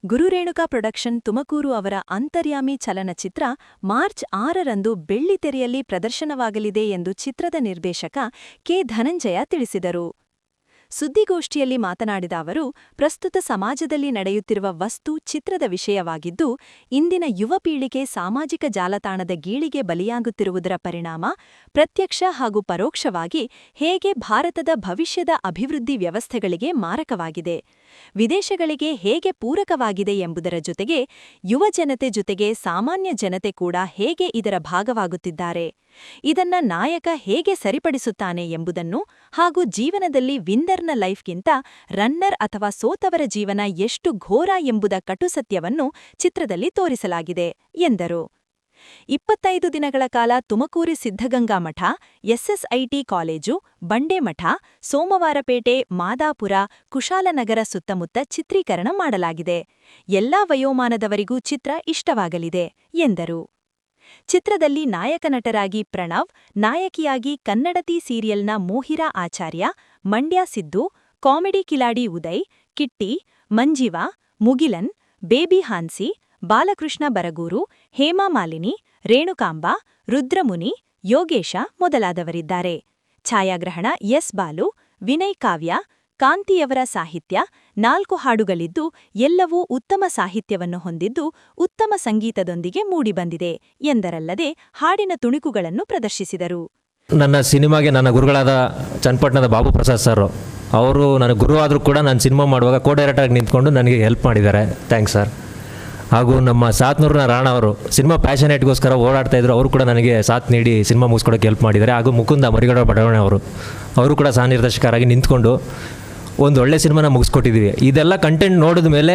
ಗುರುರೇಣುಕಾ production Tumakuru ಅವರ ಅಂತರ್ಯಾಮಿ ಚಲನಚಿತ್ರ ಮಾರ್ಚ್ 6ರಂದು ಬೆಳ್ಳಿತೆರೆಯಲ್ಲಿ ಪ್ರದರ್ಶನವಾಗಲಿದೆ ಎಂದು ಚಿತ್ರದ ನಿರ್ದೇಶಕ ಕೆ. ಧನಂಜಯ ತಿಳಿಸಿದರು. ಸುದ್ದಿಗೋಷ್ಠಿಯಲ್ಲಿ ಮಾತನಾಡಿದ ಅವರು, ಪ್ರಸ್ತುತ ಸಮಾಜದಲ್ಲಿ ನಡೆಯುತ್ತಿರುವ ವಸ್ತು ಚಿತ್ರದ ವಿಷಯವಾಗಿದ್ದು, ಇಂದಿನ ಯುವ ಪೀಳಿಗೆ ಸಾಮಾಜಿಕ ಜಾಲತಾಣದ ಗೀಳಿಗೆ ಬಲಿಯಾಗುತ್ತಿರುವುದರ ಪರಿಣಾಮ ಪ್ರತ್ಯಕ್ಷ ಹಾಗೂ ಪರೋಕ್ಷವಾಗಿ ಹೇಗೆ ಭಾರತದ ಭವಿಷ್ಯದ ಅಭಿವೃದ್ಧಿ ವ್ಯವಸ್ಥೆಗಳಿಗೆ ಮಾರಕವಾಗಿದೆ, ವಿದೇಶಗಳಿಗೆ ಹೇಗೆ ಪೂರಕವಾಗಿದೆ ಎಂಬುದರ ಜೊತೆಗೆ ಯುವ ಜನತೆ ಜೊತೆಗೆ ಸಾಮಾನ್ಯ ಜನತೆ ಕೂಡ ಹೇಗೆ ಇದರ ಭಾಗವಾಗುತ್ತಿದ್ದಾರೆ, ಇದನ್ನ ನಾಯಕ ಹೇಗೆ ಸರಿಪಡಿಸುತ್ತಾನೆ ಎಂಬುದನ್ನು ಹಾಗೂ ಜೀವನದಲ್ಲಿ ವಿನ್ನರ್ನ ಲೈಫ್ಗಿಂತ ರನ್ನರ್ ಅಥವಾ ಸೋತವರ ಜೀವನ ಎಷ್ಟು ಘೋರ ಎಂಬುದ ಕಟುಸತ್ಯವನ್ನು ಚಿತ್ರದಲ್ಲಿ ತೋರಿಸಲಾಗಿದೆ ಎಂದರು. 25 ದಿನಗಳ ಕಾಲ ತುಮಕೂರು ಸಿದ್ಧಗಂಗಾ ಮಠ, ಎಸ್ಎಸ್ಐಟಿ ಕಾಲೇಜು, ಬಂಡೇಮಠ, ಸೋಮವಾರಪೇಟೆ, ಮಾದಾಪುರ, ಕುಶಾಲನಗರ ಸುತ್ತಮುತ್ತ ಚಿತ್ರೀಕರಣ ಮಾಡಲಾಗಿದೆ. ಎಲ್ಲಾ ವಯೋಮಾನದವರಿಗೂ ಚಿತ್ರ ಇಷ್ಟವಾಗಲಿದೆ ಎಂದರು. ಚಿತ್ರದಲ್ಲಿ ನಾಯಕ ನಟರಾಗಿ ಪ್ರಣವ್, ನಾಯಕಿಯಾಗಿ ಕನ್ನಡತಿ ಸೀರಿಯಲ್ನ ಮೋಹಿರಾ ಆಚಾರ್ಯ, ಮಂಡ್ಯ ಸಿದ್ದು, ಕಾಮಿಡಿ ಕಿಲಾಡಿ ಉದಯ್, ಕಿಟ್ಟಿ, ಮಂಜಿವಾ, ಮುಗಿಲನ್, ಬೇಬಿ ಹಾನ್ಸಿ, ಬಾಲಕೃಷ್ಣ ಬರಗೂರು, ಹೇಮಾ ಮಾಲಿನಿ, ರೇಣುಕಾಂಬ, ರುದ್ರಮುನಿ, ಯೋಗೇಶ ಮೊದಲಾದವರಿದ್ದಾರೆ. ಛಾಯಾಗ್ರಹಣ ಎಸ್. ಬಾಲು, ವಿನಯ್ ಕಾವ್ಯ, ಕಾಂತಿಯವರ ಸಾಹಿತ್ಯ. 4 ಹಾಡುಗಳಿದ್ದು ಎಲ್ಲವೂ ಉತ್ತಮ ಸಾಹಿತ್ಯವನ್ನು ಹೊಂದಿದ್ದು ಉತ್ತಮ ಸಂಗೀತದೊಂದಿಗೆ ಮೂಡಿಬಂದಿದೆ ಎಂದರಲ್ಲದೆ ಹಾಡಿನ ತುಣುಕುಗಳನ್ನು ಪ್ರದರ್ಶಿಸಿದರು. ನನ್ನ ಸಿನಿಮಾಗೆ ನನ್ನ ಗುರುಗಳಾದ ಚನ್ನಪಟ್ಟಣದ ಬಾಬು ಪ್ರಸಾದ್ ಸರ್ ಅವರು ನನಗೆ ಗುರು ಆದರೂ ಕೂಡ ನಾನು ಸಿನಿಮಾ ಮಾಡುವಾಗ ಕೋ ಡೈರೆಕ್ಟರಾಗಿ ನಿಂತ್ಕೊಂಡು ನನಗೆ ಹೆಲ್ಪ್ ಮಾಡಿದ್ದಾರೆ. Thanks sir. ಹಾಗೂ ನಮ್ಮ ಸಾತ್ನೂರಿನ ರಾಣ ಅವರು ಸಿನಿಮಾ ಪ್ಯಾಷನೇಟ್ಗೋಸ್ಕರ ಓಡಾಡ್ತಾಯಿದ್ರು, ಅವರು ಕೂಡ ನನಗೆ ಸಾಥ್ ನೀಡಿ ಸಿನಿಮಾ ಮುಗಿಸ್ಕೊಡೋಕ್ಕೆ ಹೆಲ್ಪ್ ಮಾಡಿದ್ದಾರೆ. ಹಾಗೂ ಮುಕುಂದ ಮರಿಗಡ ಬಡಾವಣೆ ಅವರು ಕೂಡ ಸಹ ನಿರ್ದೇಶಕರಾಗಿ ನಿಂತ್ಕೊಂಡು ಒಂದು ಒಳ್ಳೆ ಸಿನಿಮಾನ ಮುಗಿಸ್ಕೊಟ್ಟಿದ್ದೀವಿ. ಇದೆಲ್ಲ ಕಂಟೆಂಟ್ ನೋಡಿದ ಮೇಲೆ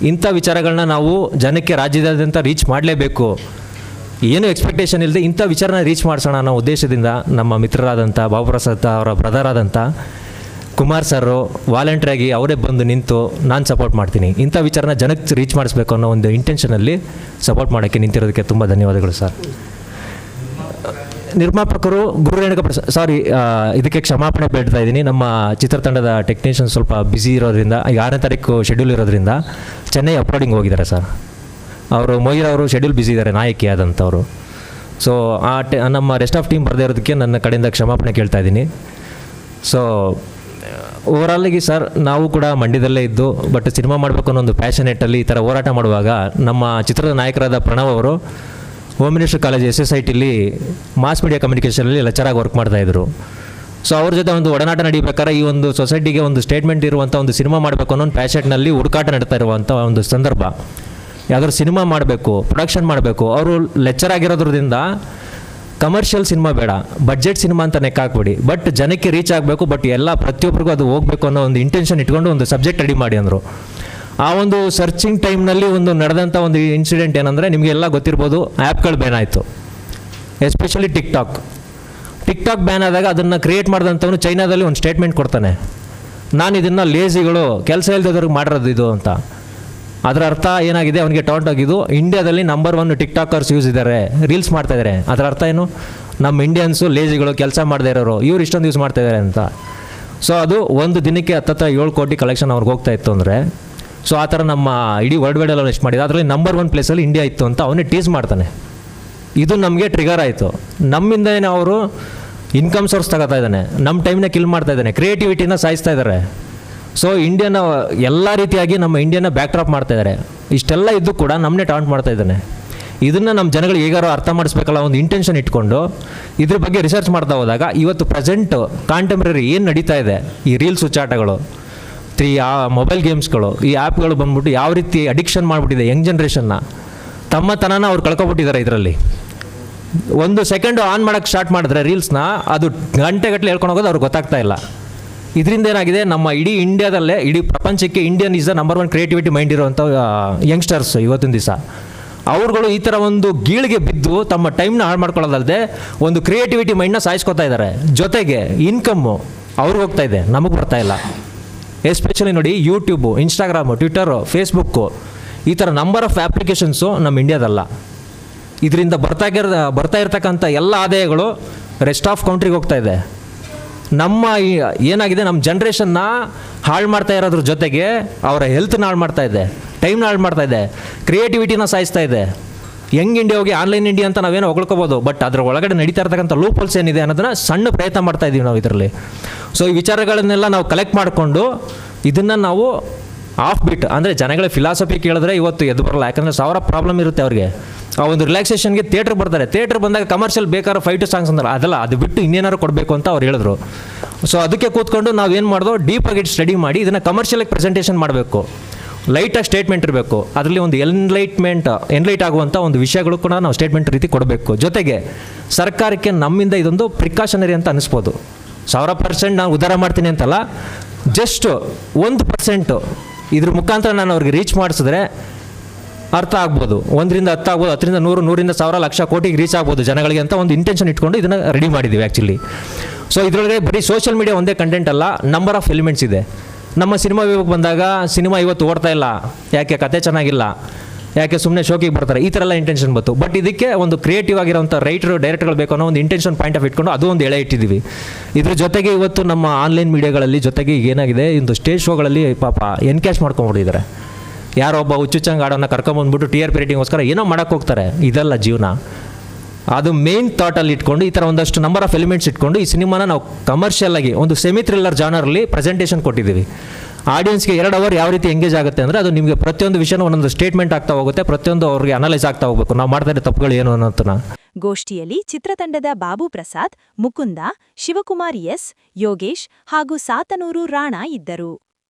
ಇಂಥ ವಿಚಾರಗಳನ್ನ ನಾವು ಜನಕ್ಕೆ ರಾಜ್ಯದಾದ್ಯಂತ ರೀಚ್ ಮಾಡಲೇಬೇಕು, ಏನು ಎಕ್ಸ್ಪೆಕ್ಟೇಷನ್ ಇಲ್ಲದೆ ಇಂಥ ವಿಚಾರನ ರೀಚ್ ಮಾಡಿಸೋಣ ಅನ್ನೋ ಉದ್ದೇಶದಿಂದ ನಮ್ಮ ಮಿತ್ರರಾದಂಥ ಬಾಬುಪ್ರಸಾದ್ ಅವರ ಬ್ರದರ್ ಆದಂಥ ಕುಮಾರ್ ಸರು ವಾಲಂಟ್ರಿಯಾಗಿ ಅವರೇ ಬಂದು ನಿಂತು ನಾನು ಸಪೋರ್ಟ್ ಮಾಡ್ತೀನಿ, ಇಂಥ ವಿಚಾರನ ಜನಕ್ಕೆ ರೀಚ್ ಮಾಡಿಸ್ಬೇಕು ಅನ್ನೋ ಒಂದು ಇಂಟೆನ್ಷನಲ್ಲಿ ಸಪೋರ್ಟ್ ಮಾಡೋಕ್ಕೆ ನಿಂತಿರೋದಕ್ಕೆ ತುಂಬ ಧನ್ಯವಾದಗಳು ಸರ್. ನಿರ್ಮಾಪಕರು ಗುರುರೇಣುಕಾ ಇದಕ್ಕೆ ಕ್ಷಮಾಪಣೆ ಬೇಡ್ತಾ ಇದ್ದೀನಿ. ನಮ್ಮ ಚಿತ್ರತಂಡದ ಟೆಕ್ನಿಷಿಯನ್ ಸ್ವಲ್ಪ ಬ್ಯುಸಿ ಇರೋದ್ರಿಂದ 6ನೇ ತಾರೀಕು ಶೆಡ್ಯೂಲ್ ಇರೋದ್ರಿಂದ ಚೆನ್ನೈ ಅಪ್ಲೋಡಿಂಗ್ ಹೋಗಿದ್ದಾರೆ ಸರ್. ಅವರು ಮೊಯ್ರಾ ಅವರು ಶೆಡ್ಯೂಲ್ ಬ್ಯುಸಿ ಇದ್ದಾರೆ, ನಾಯಕಿ ಆದಂಥವ್ರು. ಸೊ ನಮ್ಮ ರೆಸ್ಟ್ ಆಫ್ ಟೀಮ್ ಬರದೇ ಇರೋದಕ್ಕೆ ನನ್ನ ಕಡೆಯಿಂದ ಕ್ಷಮಾಪಣೆ ಕೇಳ್ತಾ ಇದ್ದೀನಿ. ಸೊ ಓವರಾಲಿಗೆ ಸರ್, ನಾವು ಕೂಡ ಮಂಡ್ಯದಲ್ಲೇ ಇದ್ದು ಬಟ್ ಸಿನಿಮಾ ಮಾಡಬೇಕು ಅನ್ನೋ ಒಂದು ಪ್ಯಾಷನೇಟಲ್ಲಿ ಈ ಥರ ಹೋರಾಟ ಮಾಡುವಾಗ ನಮ್ಮ ಚಿತ್ರದ ನಾಯಕರಾದ ಪ್ರಣವ್ ಅವರು ಹೋಮ್ ಮಿನಿಸ್ಟರ್ ಕಾಲೇಜ್ SSITಲಿ ಮಾಸ್ ಮೀಡಿಯಾ ಕಮ್ಯುನಿಕೇಷನಲ್ಲಿ ಲೆಕ್ಚರಾಗಿ ವರ್ಕ್ ಮಾಡ್ತಾಯಿದ್ರು. ಸೊ ಅವ್ರ ಜೊತೆ ಒಂದು ಒಡನಾಟ ನಡೀಬೇಕಾದ್ರೆ ಈ ಒಂದು ಸೊಸೈಟಿಗೆ ಒಂದು ಸ್ಟೇಟ್ಮೆಂಟ್ ಇರುವಂಥ ಒಂದು ಸಿನಿಮಾ ಮಾಡಬೇಕು ಅನ್ನೋ ಒಂದು ಪ್ಯಾಷನ್ನಲ್ಲಿ ಹುಡುಕಾಟ ನಡೀತಾ ಇರುವಂಥ ಒಂದು ಸಂದರ್ಭ. ಯಾವ್ದಾದ್ರು ಸಿನಿಮಾ ಮಾಡಬೇಕು, ಪ್ರೊಡಕ್ಷನ್ ಮಾಡಬೇಕು, ಅವರು ಲೆಕ್ಚರ್ ಆಗಿರೋದ್ರಿಂದ ಕಮರ್ಷಿಯಲ್ ಸಿನಿಮಾ ಬೇಡ, ಬಡ್ಜೆಟ್ ಸಿನಿಮಾ ಅಂತ ನೆಕ್ಕಾಕ್ಬಿಡಿ, ಬಟ್ ಜನಕ್ಕೆ ರೀಚ್ ಆಗಬೇಕು, ಬಟ್ ಎಲ್ಲ ಪ್ರತಿಯೊಬ್ಬರಿಗೂ ಅದು ಹೋಗಬೇಕು ಅನ್ನೋ ಒಂದು ಇಂಟೆನ್ಷನ್ ಇಟ್ಕೊಂಡು ಒಂದು ಸಬ್ಜೆಕ್ಟ್ ರೆಡಿ ಮಾಡಿ ಅಂದರು. ಆ ಒಂದು ಸರ್ಚಿಂಗ್ ಟೈಮ್ನಲ್ಲಿ ಒಂದು ನಡೆದಂಥ ಒಂದು ಇನ್ಸಿಡೆಂಟ್ ಏನಂದರೆ, ನಿಮಗೆಲ್ಲ ಗೊತ್ತಿರ್ಬೋದು, ಆ್ಯಪ್ಗಳು ಬ್ಯಾನ್ ಆಯಿತು. ಎಸ್ಪೆಷಲಿ ಟಿಕ್ಟಾಕ್ ಬ್ಯಾನ್ ಆದಾಗ ಅದನ್ನು ಕ್ರಿಯೇಟ್ ಮಾಡಿದಂಥವನು ಚೈನಾದಲ್ಲಿ ಒಂದು ಸ್ಟೇಟ್ಮೆಂಟ್ ಕೊಡ್ತಾನೆ, ನಾನು ಇದನ್ನು ಲೇಸಿಗಳು ಕೆಲಸ ಇಲ್ದವ್ರಿಗೆ ಮಾಡಿರೋದು ಇದು ಅಂತ. ಅದರ ಅರ್ಥ ಏನಾಗಿದೆ, ಅವನಿಗೆ ಟಾಂಟ್ ಆಗಿದ್ದು ಇಂಡಿಯಾದಲ್ಲಿ ನಂಬರ್ 1 ಟಿಕ್ಟಾಕರ್ಸ್ ಯೂಸ್ ಇದ್ದಾರೆ, ರೀಲ್ಸ್ ಮಾಡ್ತಾಯಿದ್ದಾರೆ. ಅದರ ಅರ್ಥ ಏನು, ನಮ್ಮ ಇಂಡಿಯನ್ಸು ಲೇಸಿಗಳು, ಕೆಲಸ ಮಾಡದೇ ಇರೋರು, ಇವ್ರು ಇಷ್ಟೊಂದು ಯೂಸ್ ಮಾಡ್ತಾಯಿದ್ದಾರೆ ಅಂತ. ಸೊ ಅದು ಒಂದು ದಿನಕ್ಕೆ 7 ಕೋಟಿ ಕಲೆಕ್ಷನ್ ಅವ್ರಿಗೆ ಹೋಗ್ತಾ ಇತ್ತು ಅಂದರೆ, ಸೊ ಆ ಥರ ನಮ್ಮ ಇಡೀ ವರ್ಲ್ಡ್ ವೈಡಲ್ಲಿ ಅವ್ನು ಎಷ್ಟು ಮಾಡಿದ, ಅದರಲ್ಲಿ ನಂಬರ್ 1 ಪ್ಲೇಸಲ್ಲಿ ಇಂಡಿಯಾ ಇತ್ತು ಅಂತ ಅವನೇ ಟೀಸ್ ಮಾಡ್ತಾನೆ. ಇದು ನಮಗೆ ಟ್ರಿಗರ್ ಆಯಿತು. ನಮ್ಮಿಂದನೇ ಅವರು ಇನ್ಕಮ್ ಸೋರ್ಸ್ ತಗೋತಾ ಇದ್ದಾನೆ, ನಮ್ಮ ಟೈಮ್ನ ಕಿಲ್ ಮಾಡ್ತಾ ಇದ್ದಾನೆ, ಕ್ರಿಯೇಟಿವಿಟಿನ ಸಾಯಿಸ್ತಾ ಇದ್ದಾರೆ. ಸೊ ಇಂಡಿಯಾನ ಎಲ್ಲ ರೀತಿಯಾಗಿ ನಮ್ಮ ಇಂಡಿಯಾನ ಬ್ಯಾಕ್ ಡ್ರಾಪ್ ಮಾಡ್ತಾ ಇದ್ದಾರೆ. ಇಷ್ಟೆಲ್ಲ ಇದ್ದು ಕೂಡ ನಮ್ಮನ್ನೇ ಟಾಂಟ್ ಮಾಡ್ತಾ ಇದ್ದಾನೆ. ಇದನ್ನು ನಮ್ಮ ಜನಗಳು ಹೇಗಾರು ಅರ್ಥ ಮಾಡಿಸ್ಬೇಕಲ್ಲ ಒಂದು ಇಂಟೆನ್ಷನ್ ಇಟ್ಕೊಂಡು ಇದ್ರ ಬಗ್ಗೆ ರಿಸರ್ಚ್ ಮಾಡ್ತಾ ಹೋದಾಗ ಇವತ್ತು ಪ್ರೆಸೆಂಟ್ ಕಾಂಟೆಂಪ್ರರಿ ಏನು ನಡೀತಾ ಇದೆ, ಈ ರೀಲ್ಸ್ ಹುಚ್ಚಾಟಗಳು, ಮೊಬೈಲ್ ಗೇಮ್ಸ್ಗಳು, ಈ ಆ್ಯಪ್ಗಳು ಬಂದ್ಬಿಟ್ಟು ಯಾವ ರೀತಿ ಅಡಿಕ್ಷನ್ ಮಾಡಿಬಿಟ್ಟಿದೆ ಯಂಗ್ ಜನ್ರೇಷನ್ನ, ತಮ್ಮತನನ ಅವ್ರು ಕಳ್ಕೊಬಿಟ್ಟಿದ್ದಾರೆ. ಇದರಲ್ಲಿ 1 ಸೆಕೆಂಡು ಆನ್ ಮಾಡೋಕ್ಕೆ ಸ್ಟಾರ್ಟ್ ಮಾಡಿದ್ರೆ ರೀಲ್ಸ್ನ, ಅದು ಗಂಟೆಗಟ್ಟಲೆ ಹೇಳ್ಕೊಂಡು ಹೋಗೋದು ಅವ್ರಿಗೆ ಗೊತ್ತಾಗ್ತಾ ಇಲ್ಲ. ಇದರಿಂದ ಏನಾಗಿದೆ, ನಮ್ಮ ಇಡೀ ಇಂಡಿಯಾದಲ್ಲೇ, ಇಡೀ ಪ್ರಪಂಚಕ್ಕೆ Indian is the number 1 creativity mind ಇರುವಂಥ ಯಂಗ್ಸ್ಟರ್ಸ್ ಇವತ್ತಿನ ದಿವಸ. ಅವ್ರುಗಳು ಈ ಥರ ಒಂದು ಗೀಳಿಗೆ ಬಿದ್ದು ತಮ್ಮ ಟೈಮ್ನ ಹಾಳು ಮಾಡ್ಕೊಳ್ಳೋದಲ್ಲದೆ ಒಂದು ಕ್ರಿಯೇಟಿವಿಟಿ ಮೈಂಡ್ನ ಸಾಯಿಸ್ಕೊತಾ ಇದ್ದಾರೆ. ಜೊತೆಗೆ ಇನ್ಕಮ್ಮು ಅವ್ರಿಗೆ ಹೋಗ್ತಾ ಇದೆ, ನಮಗೆ ಬರ್ತಾ ಇಲ್ಲ. ಎಸ್ಪೆಷಲಿ ನೋಡಿ, ಯೂಟ್ಯೂಬು, ಇನ್ಸ್ಟಾಗ್ರಾಮು, ಟ್ವಿಟ್ಟರು, ಫೇಸ್ಬುಕ್ಕು, ಈ ಥರ ನಂಬರ್ ಆಫ್ ಆ್ಯಪ್ಲಿಕೇಶನ್ಸು ನಮ್ಮ ಇಂಡಿಯಾದಲ್ಲ. ಇದರಿಂದ ಬರ್ತಾ ಇರ್ತಕ್ಕಂಥ ಎಲ್ಲ ಆದಾಯಗಳು ರೆಸ್ಟ್ ಆಫ್ ಕಂಟ್ರಿಗೆ ಹೋಗ್ತಾ ಇದೆ. ನಮ್ಮ ಏನಾಗಿದೆ, ನಮ್ಮ ಜನ್ರೇಷನ್ನ ಹಾಳು ಮಾಡ್ತಾ ಇರೋದ್ರ ಜೊತೆಗೆ ಅವರ ಹೆಲ್ತ್ನ ಹಾಳು ಮಾಡ್ತಾ ಇದೆ. ಟೈಮ್ನ ಹಾಳು ಮಾಡ್ತಾ ಇದೆ, ಕ್ರಿಯೇಟಿವಿಟಿನ ಸಾಯಿಸ್ತಾ ಇದೆ. ಯಂಗ್ ಇಂಡಿಯಾ ಹೋಗಿ ಆನ್ಲೈನ್ ಇಂಡಿಯಾ ಅಂತ ನಾವೇನೋ ಹೊಗಳ್ಕೋಬೋದು, ಬಟ್ ಅದ್ರ ಒಳಗಡೆ ನಡೀತಾ ಇರ್ತಕ್ಕಂಥ ಲೂಪ್ ಹೋಲ್ಸ್ ಏನಿದೆ ಅನ್ನೋದನ್ನ ಸಣ್ಣ ಪ್ರಯತ್ನ ಮಾಡ್ತಾ ಇದ್ದೀವಿ ನಾವು ಇದರಲ್ಲಿ. ಸೊ ಈ ವಿಚಾರಗಳನ್ನೆಲ್ಲ ನಾವು ಕಲೆಕ್ಟ್ ಮಾಡಿಕೊಂಡು ಇದನ್ನು ನಾವು ಆಫ್ ಬಿಟ್, ಅಂದರೆ ಜನಗಳ ಫಿಲಾಸಫಿ ಕೇಳಿದ್ರೆ ಇವತ್ತು ಎದ್ದು ಬರಲ್ಲ. ಯಾಕಂದರೆ 1000 ಪ್ರಾಬ್ಲಮ್ ಇರುತ್ತೆ ಅವ್ರಿಗೆ. ಆ ಒಂದು ರಿಲ್ಯಾಕ್ಸೇಷನ್ಗೆ ಥಿಯೇಟ್ರ್ ಬರ್ತಾರೆ, ಥಿಯೇಟ್ರ್ ಬಂದಾಗ ಕಮರ್ಷಿಯಲ್ ಬೇಕಾದ್ರೆ 5 to ಸಾಂಗ್ಸ್ ಅಂದ್ರೆ ಅದಲ್ಲ, ಅದು ಬಿಟ್ಟು ಇನ್ನೇನಾದ್ರು ಕೊಡಬೇಕು ಅಂತ ಅವ್ರು ಹೇಳಿದ್ರು. ಸೊ ಅದಕ್ಕೆ ಕೂತ್ಕೊಂಡು ನಾವೇನು ಮಾಡಿದೋ ಡೀಪಾಗಿ ಸ್ಟಡಿ ಮಾಡಿ ಇದನ್ನು ಕಮರ್ಷಿಯಲಾಗಿ ಪ್ರೆಸೆಂಟೇಷನ್ ಮಾಡಬೇಕು. ಲೈಟಾಗಿ ಸ್ಟೇಟ್ಮೆಂಟ್ ಇರಬೇಕು, ಅದರಲ್ಲಿ ಒಂದು ಎನ್ಲೈಟ್ ಆಗುವಂಥ ಒಂದು ವಿಷಯಗಳು ಕೂಡ ನಾವು ಸ್ಟೇಟ್ಮೆಂಟ್ ರೀತಿ ಕೊಡಬೇಕು. ಜೊತೆಗೆ ಸರ್ಕಾರಕ್ಕೆ ನಮ್ಮಿಂದ ಇದೊಂದು ಪ್ರಿಕಾಷನರಿ ಅಂತ ಅನಿಸ್ಬೋದು. 1000% ನಾನು ಉದ್ಧಾರ ಮಾಡ್ತೀನಿ ಅಂತಲ್ಲ, ಜಸ್ಟ್ 1% ಇದ್ರ ಮುಖಾಂತರ ನಾನು ಅವ್ರಿಗೆ ರೀಚ್ ಮಾಡಿಸಿದ್ರೆ ಅರ್ಥ ಆಗ್ಬೋದು. 1ರಿಂದ 10 ಆಗ್ಬೋದು, 10ರಿಂದ 100, 100ರಿಂದ 1000, ಲಕ್ಷ, ಕೋಟಿಗೆ ರೀಚ್ ಆಗ್ಬೋದು ಜನಗಳಿಗೆ ಅಂತ ಒಂದು ಇಂಟೆನ್ಷನ್ ಇಟ್ಕೊಂಡು ಇದನ್ನು ರೆಡಿ ಮಾಡಿದ್ದೀವಿ ಆ್ಯಕ್ಚುಲಿ. ಸೊ ಇದರೊಳಗೆ ಬರೀ ಸೋಷಿಯಲ್ ಮೀಡಿಯಾ ಒಂದೇ ಕಂಟೆಂಟ್ ಅಲ್ಲ, ನಂಬರ್ ಆಫ್ ಎಲಿಮೆಂಟ್ಸ್ ಇದೆ. ನಮ್ಮ ಸಿನಿಮಾ ವಿಭಾಗಕ್ಕೆ ಬಂದಾಗ ಸಿನಿಮಾ ಇವತ್ತು ಓಡ್ತಾ ಇಲ್ಲ, ಯಾಕೆ ಕತೆ ಚೆನ್ನಾಗಿಲ್ಲ, ಯಾಕೆ ಸುಮ್ಮನೆ ಶೋಕಿಗೆ ಬರ್ತಾರೆ, ಈ ಥರ ಎಲ್ಲ ಇಂಟೆನ್ಷನ್ ಬಂತು. ಬಟ್ ಇದಕ್ಕೆ ಒಂದು ಕ್ರಿಯೇಟಿವ್ ಆಗಿರೋಂಥ ಡೈರೆಕ್ಟರ್ಗಳು ಬೇಕು ಅನ್ನೋ ಒಂದು ಇಂಟೆನ್ಷನ್ ಪಾಯಿಂಟ್ ಆಫ್ ಇಟ್ಕೊಂಡು ಅದು ಒಂದು ಎಳೆ ಇಟ್ಟಿದ್ದೀವಿ. ಇದ್ರ ಜೊತೆಗೆ ಇವತ್ತು ನಮ್ಮ ಆನ್ಲೈನ್ ಮೀಡಿಯಾಗಳಲ್ಲಿ ಜೊತೆಗೆ ಏನಾಗಿದೆ, ಇಂದು ಸ್ಟೇಜ್ ಶೋಗಳಲ್ಲಿ ಪಾಪ ಎನ್ಕ್ಯಾಶ್ ಮಾಡ್ಕೊಂಡ್ಬಿಟ್ಟಿದ್ದಾರೆ. ಯಾರೋ ಒಬ್ಬ ಹುಚ್ಚುಚ್ಚಂಗೆ ಆಡೋನ್ನ ಕರ್ಕೊಂಬಂದ್ಬಿಟ್ಟು TRP ರೇಟಿಂಗ್ಗೋಸ್ಕರ ಏನೋ ಮಾಡೋಕ್ಕೆ ಹೋಗ್ತಾರೆ. ಇದೆಲ್ಲ ಜೀವನ. ಅದು ಮೇನ್ ಥಾಟಲ್ಲಿ ಇಟ್ಕೊಂಡು ಈ ಥರ ಒಂದಷ್ಟು ನಂಬರ್ ಆಫ್ ಎಲಿಮೆಂಟ್ಸ್ ಇಟ್ಕೊಂಡು ಈ ಸಿನಿಮಾನ ನಾವು ಕಮರ್ಷಿಯಲ್ ಆಗಿ ಒಂದು ಸೆಮಿ ಥ್ರಿಲ್ಲರ್ ಜಾನರಲ್ಲಿ ಪ್ರೆಸೆಂಟೇಷನ್ ಕೊಟ್ಟಿದ್ದೀವಿ. ಆಡಿಯನ್ಸ್ಗೆ 2 ಅವರ್ ಯಾವ ರೀತಿ ಎಂಗೇಜ್ ಆಗುತ್ತೆ ಅಂದರೆ ಅದು ನಿಮಗೆ ಪ್ರತಿಯೊಂದು ವಿಷಯನೂ ಒಂದೊಂದು ಸ್ಟೇಟ್ಮೆಂಟ್ ಆಗ್ತಾ ಹೋಗುತ್ತೆ, ಪ್ರತಿಯೊಂದು ಅವ್ರಿಗೆ ಅನಲೈಸ್ ಆಗ್ತಾ ಹೋಗಬೇಕು, ನಾವು ಮಾಡ್ತಾ ಇರೋ ತಪ್ಪುಗಳು ಏನು ಅನ್ನೋದನ್ನ. ಗೋಷ್ಠಿಯಲ್ಲಿ ಚಿತ್ರತಂಡದ ಬಾಬು ಪ್ರಸಾದ್, ಮುಕುಂದ, ಶಿವಕುಮಾರ್ ಎಸ್, ಯೋಗೇಶ್ ಹಾಗೂ ಸಾತನೂರು ರಾಣಾ ಇದ್ದರು.